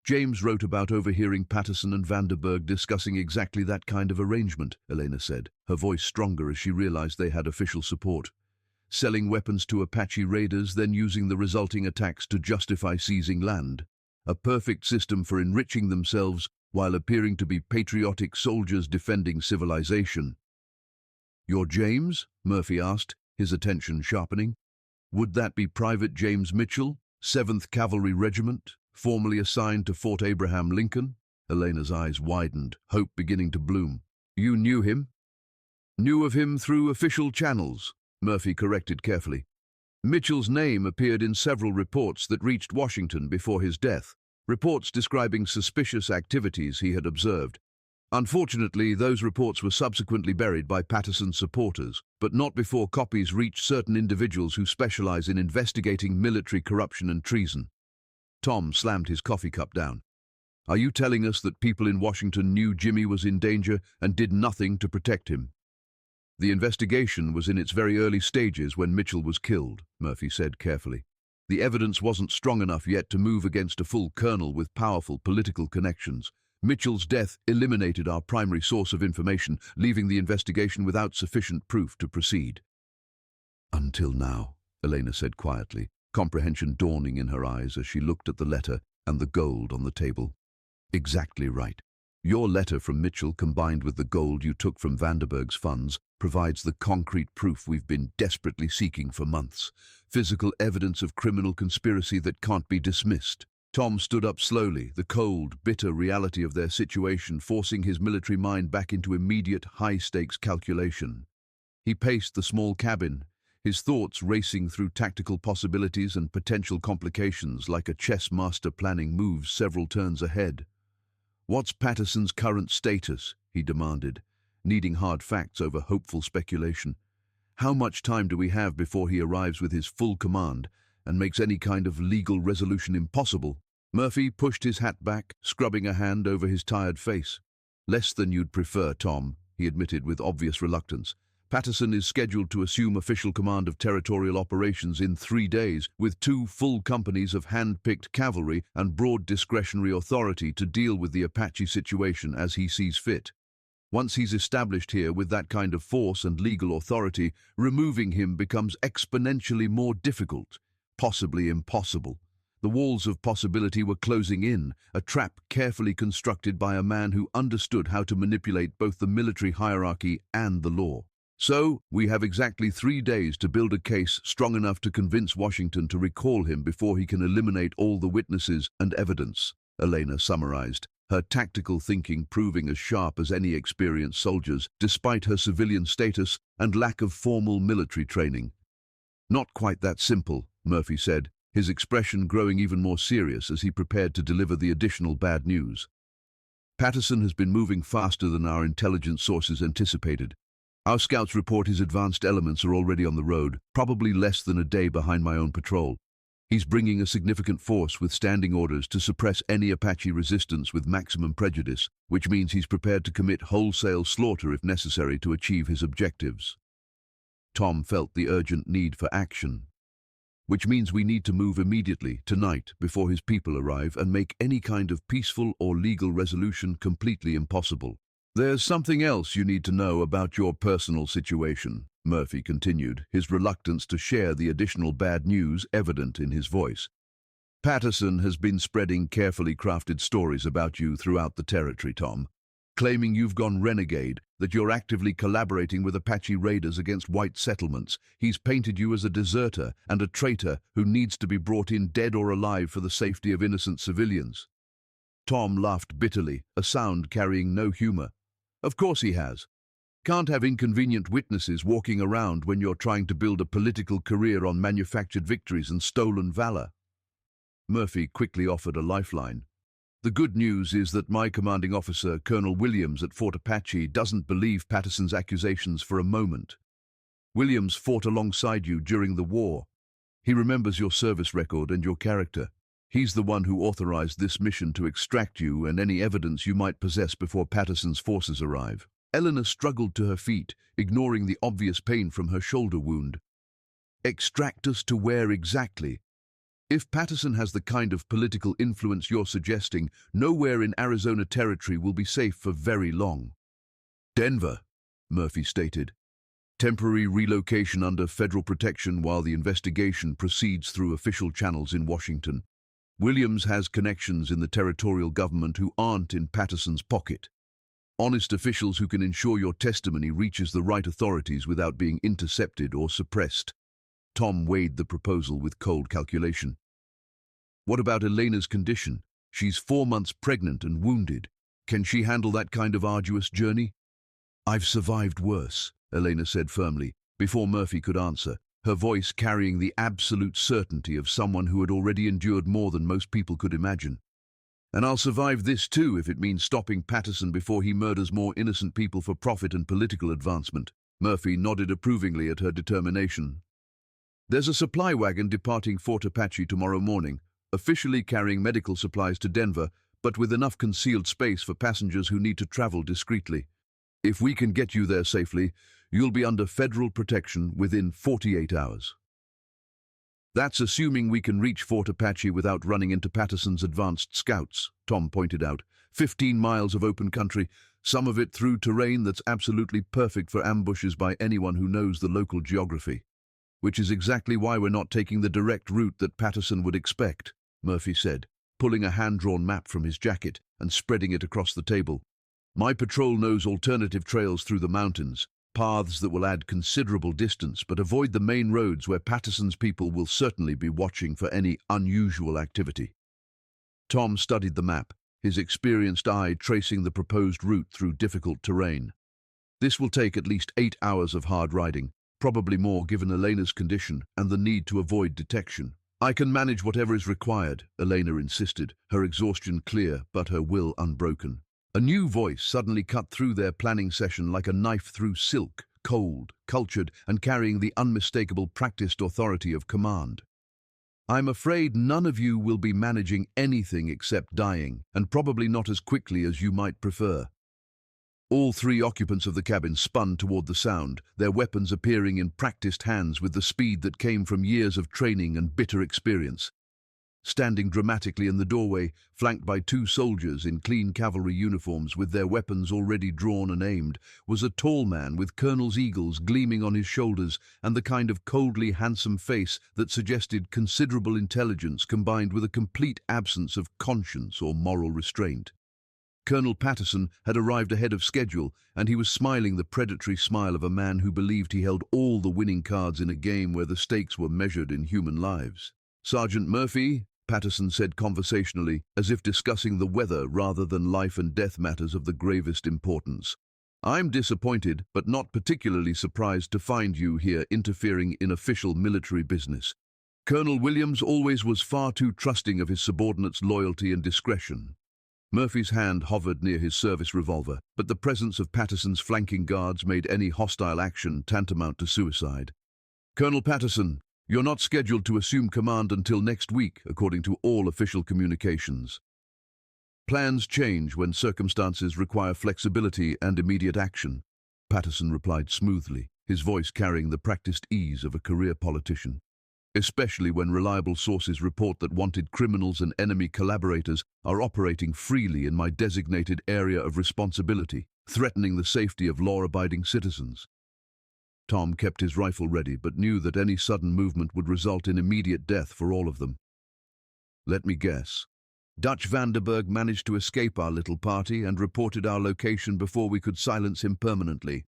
James wrote about overhearing Patterson and Vanderberg discussing exactly that kind of arrangement," Elena said, her voice stronger as she realized they had official support. "Selling weapons to Apache raiders, then using the resulting attacks to justify seizing land. A perfect system for enriching themselves while appearing to be patriotic soldiers defending civilization." "You're James?" Murphy asked, his attention sharpening. "Would that be Private James Mitchell, 7th Cavalry Regiment, formerly assigned to Fort Abraham Lincoln?" Elena's eyes widened, hope beginning to bloom. "You knew him?" "Knew of him through official channels," Murphy corrected carefully. "Mitchell's name appeared in several reports that reached Washington before his death, reports describing suspicious activities he had observed. Unfortunately, those reports were subsequently buried by Patterson's supporters, but not before copies reached certain individuals who specialize in investigating military corruption and treason." Tom slammed his coffee cup down. "Are you telling us that people in Washington knew Jimmy was in danger and did nothing to protect him?" "The investigation was in its very early stages when Mitchell was killed," Murphy said carefully. "The evidence wasn't strong enough yet to move against a full colonel with powerful political connections. Mitchell's death eliminated our primary source of information, leaving the investigation without sufficient proof to proceed." "Until now," Elena said quietly, comprehension dawning in her eyes as she looked at the letter and the gold on the table. "Exactly right. Your letter from Mitchell, combined with the gold you took from Vanderberg's funds, provides the concrete proof we've been desperately seeking for months. Physical evidence of criminal conspiracy that can't be dismissed." Tom stood up slowly, the cold, bitter reality of their situation forcing his military mind back into immediate, high-stakes calculation. He paced the small cabin, his thoughts racing through tactical possibilities and potential complications like a chess master planning moves several turns ahead. "What's Patterson's current status?" he demanded, needing hard facts over hopeful speculation. "How much time do we have before he arrives with his full command and makes any kind of legal resolution impossible?" Murphy pushed his hat back, scrubbing a hand over his tired face. "Less than you'd prefer, Tom," he admitted with obvious reluctance. "Patterson is scheduled to assume official command of territorial operations in 3 days, with 2 full companies of hand-picked cavalry and broad discretionary authority to deal with the Apache situation as he sees fit. Once he's established here with that kind of force and legal authority, removing him becomes exponentially more difficult, possibly impossible. The walls of possibility were closing in, a trap carefully constructed by a man who understood how to manipulate both the military hierarchy and the law. So, we have exactly 3 days to build a case strong enough to convince Washington to recall him before he can eliminate all the witnesses and evidence," Elena summarized, her tactical thinking proving as sharp as any experienced soldier's, despite her civilian status and lack of formal military training. "Not quite that simple," Murphy said, his expression growing even more serious as he prepared to deliver the additional bad news. "Patterson has been moving faster than our intelligence sources anticipated. Our scouts report his advanced elements are already on the road, probably less than a day behind my own patrol. He's bringing a significant force with standing orders to suppress any Apache resistance with maximum prejudice, which means he's prepared to commit wholesale slaughter if necessary to achieve his objectives." Tom felt the urgent need for action. "Which means we need to move immediately, tonight, before his people arrive, and make any kind of peaceful or legal resolution completely impossible." "There's something else you need to know about your personal situation," Murphy continued, his reluctance to share the additional bad news evident in his voice. "Patterson has been spreading carefully crafted stories about you throughout the territory, Tom, claiming you've gone renegade, that you're actively collaborating with Apache raiders against white settlements. He's painted you as a deserter and a traitor who needs to be brought in dead or alive for the safety of innocent civilians." Tom laughed bitterly, a sound carrying no humor. "Of course he has. Can't have inconvenient witnesses walking around when you're trying to build a political career on manufactured victories and stolen valor." Murphy quickly offered a lifeline. "The good news is that my commanding officer, Colonel Williams at Fort Apache, doesn't believe Patterson's accusations for a moment. Williams fought alongside you during the war. He remembers your service record and your character. He's the one who authorized this mission to extract you and any evidence you might possess before Patterson's forces arrive." Elena struggled to her feet, ignoring the obvious pain from her shoulder wound. "Extract us to where exactly? If Patterson has the kind of political influence you're suggesting, nowhere in Arizona territory will be safe for very long." "Denver," Murphy stated. "Temporary relocation under federal protection while the investigation proceeds through official channels in Washington. Williams has connections in the territorial government who aren't in Patterson's pocket. Honest officials who can ensure your testimony reaches the right authorities without being intercepted or suppressed." Tom weighed the proposal with cold calculation. "What about Elena's condition? She's 4 months pregnant and wounded. Can she handle that kind of arduous journey?" "I've survived worse," Elena said firmly, before Murphy could answer, her voice carrying the absolute certainty of someone who had already endured more than most people could imagine. "And I'll survive this too if it means stopping Patterson before he murders more innocent people for profit and political advancement." Murphy nodded approvingly at her determination. "There's a supply wagon departing Fort Apache tomorrow morning, officially carrying medical supplies to Denver, but with enough concealed space for passengers who need to travel discreetly. If we can get you there safely, you'll be under federal protection within 48 hours. "That's assuming we can reach Fort Apache without running into Patterson's advanced scouts," Tom pointed out. 15 miles of open country, some of it through terrain that's absolutely perfect for ambushes by anyone who knows the local geography. "Which is exactly why we're not taking the direct route that Patterson would expect," Murphy said, pulling a hand-drawn map from his jacket and spreading it across the table. "My patrol knows alternative trails through the mountains, paths that will add considerable distance but avoid the main roads where Patterson's people will certainly be watching for any unusual activity." Tom studied the map, his experienced eye tracing the proposed route through difficult terrain. This will take at least 8 hours of hard riding, probably more given Elena's condition and the need to avoid detection. I can manage whatever is required, Elena insisted, her exhaustion clear but her will unbroken. A new voice suddenly cut through their planning session like a knife through silk, cold, cultured, and carrying the unmistakable practiced authority of command. I'm afraid none of you will be managing anything except dying, and probably not as quickly as you might prefer. All 3 occupants of the cabin spun toward the sound, their weapons appearing in practiced hands with the speed that came from years of training and bitter experience. Standing dramatically in the doorway, flanked by 2 soldiers in clean cavalry uniforms with their weapons already drawn and aimed, was a tall man with colonel's eagles gleaming on his shoulders and the kind of coldly handsome face that suggested considerable intelligence combined with a complete absence of conscience or moral restraint. Colonel Patterson had arrived ahead of schedule, and he was smiling the predatory smile of a man who believed he held all the winning cards in a game where the stakes were measured in human lives. "Sergeant Murphy," Patterson said conversationally, as if discussing the weather rather than life and death matters of the gravest importance. "I'm disappointed, but not particularly surprised to find you here interfering in official military business. Colonel Williams always was far too trusting of his subordinates' loyalty and discretion." Murphy's hand hovered near his service revolver, but the presence of Patterson's flanking guards made any hostile action tantamount to suicide. "Colonel Patterson, you're not scheduled to assume command until next week, according to all official communications. Plans change when circumstances require flexibility and immediate action," Patterson replied smoothly, his voice carrying the practiced ease of a career politician. "Especially when reliable sources report that wanted criminals and enemy collaborators are operating freely in my designated area of responsibility, threatening the safety of law-abiding citizens." Tom kept his rifle ready, but knew that any sudden movement would result in immediate death for all of them. "Let me guess. Dutch Vanderberg managed to escape our little party and reported our location before we could silence him permanently.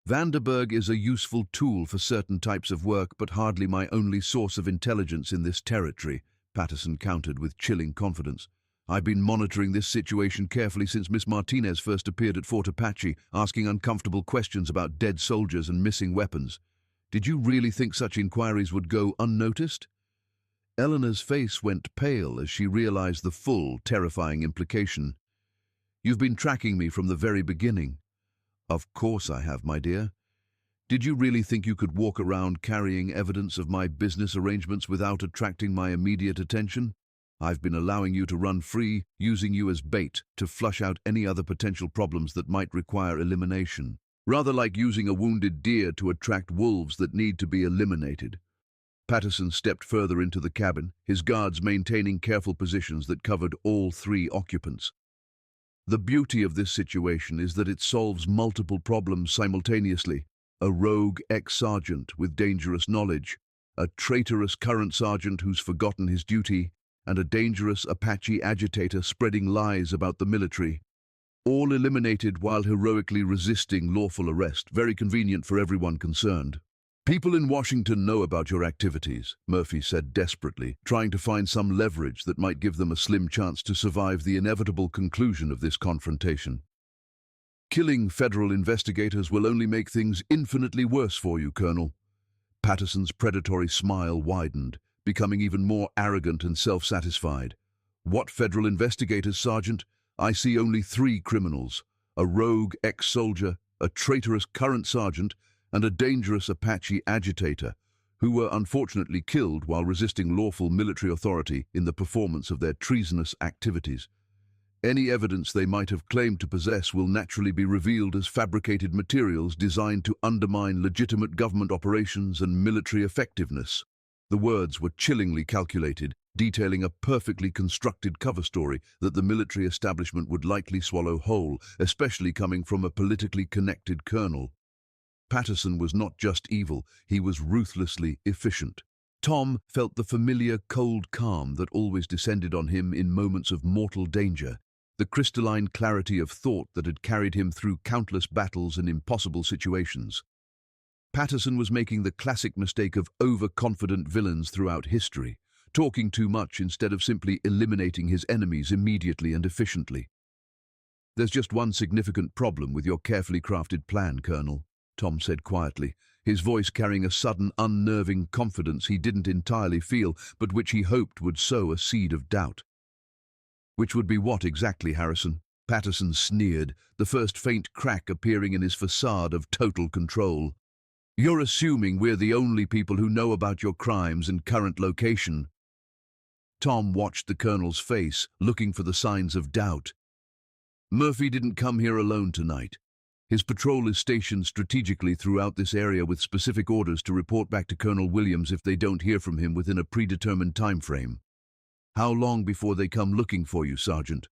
Vanderberg is a useful tool for certain types of work, but hardly my only source of intelligence in this territory," Patterson countered with chilling confidence. "I've been monitoring this situation carefully since Miss Martinez first appeared at Fort Apache, asking uncomfortable questions about dead soldiers and missing weapons. Did you really think such inquiries would go unnoticed?" Eleanor's face went pale as she realized the full, terrifying implication. "You've been tracking me from the very beginning." "Of course I have, my dear. Did you really think you could walk around carrying evidence of my business arrangements without attracting my immediate attention? I've been allowing you to run free, using you as bait to flush out any other potential problems that might require elimination. Rather like using a wounded deer to attract wolves that need to be eliminated." Patterson stepped further into the cabin, his guards maintaining careful positions that covered all 3 occupants. "The beauty of this situation is that it solves multiple problems simultaneously. A rogue ex-sergeant with dangerous knowledge, a traitorous current sergeant who's forgotten his duty, and a dangerous Apache agitator spreading lies about the military. All eliminated while heroically resisting lawful arrest. Very convenient for everyone concerned." "People in Washington know about your activities," Murphy said desperately, trying to find some leverage that might give them a slim chance to survive the inevitable conclusion of this confrontation. "Killing federal investigators will only make things infinitely worse for you, Colonel." Patterson's predatory smile widened, becoming even more arrogant and self-satisfied. "What federal investigators, Sergeant? I see only 3 criminals: a rogue ex-soldier, a traitorous current sergeant, and a dangerous Apache agitator, who were unfortunately killed while resisting lawful military authority in the performance of their treasonous activities. Any evidence they might have claimed to possess will naturally be revealed as fabricated materials designed to undermine legitimate government operations and military effectiveness." The words were chillingly calculated, detailing a perfectly constructed cover story that the military establishment would likely swallow whole, especially coming from a politically connected colonel. Patterson was not just evil, he was ruthlessly efficient. Tom felt the familiar cold calm that always descended on him in moments of mortal danger, the crystalline clarity of thought that had carried him through countless battles and impossible situations. Patterson was making the classic mistake of overconfident villains throughout history, talking too much instead of simply eliminating his enemies immediately and efficiently. There's just one significant problem with your carefully crafted plan, Colonel, Tom said quietly, his voice carrying a sudden, unnerving confidence he didn't entirely feel, but which he hoped would sow a seed of doubt. Which would be what exactly, Harrison? Patterson sneered, the first faint crack appearing in his facade of total control. You're assuming we're the only people who know about your crimes and current location. Tom watched the Colonel's face, looking for the signs of doubt. Murphy didn't come here alone tonight. His patrol is stationed strategically throughout this area with specific orders to report back to Colonel Williams if they don't hear from him within a predetermined time frame. How long before they come looking for you, Sergeant?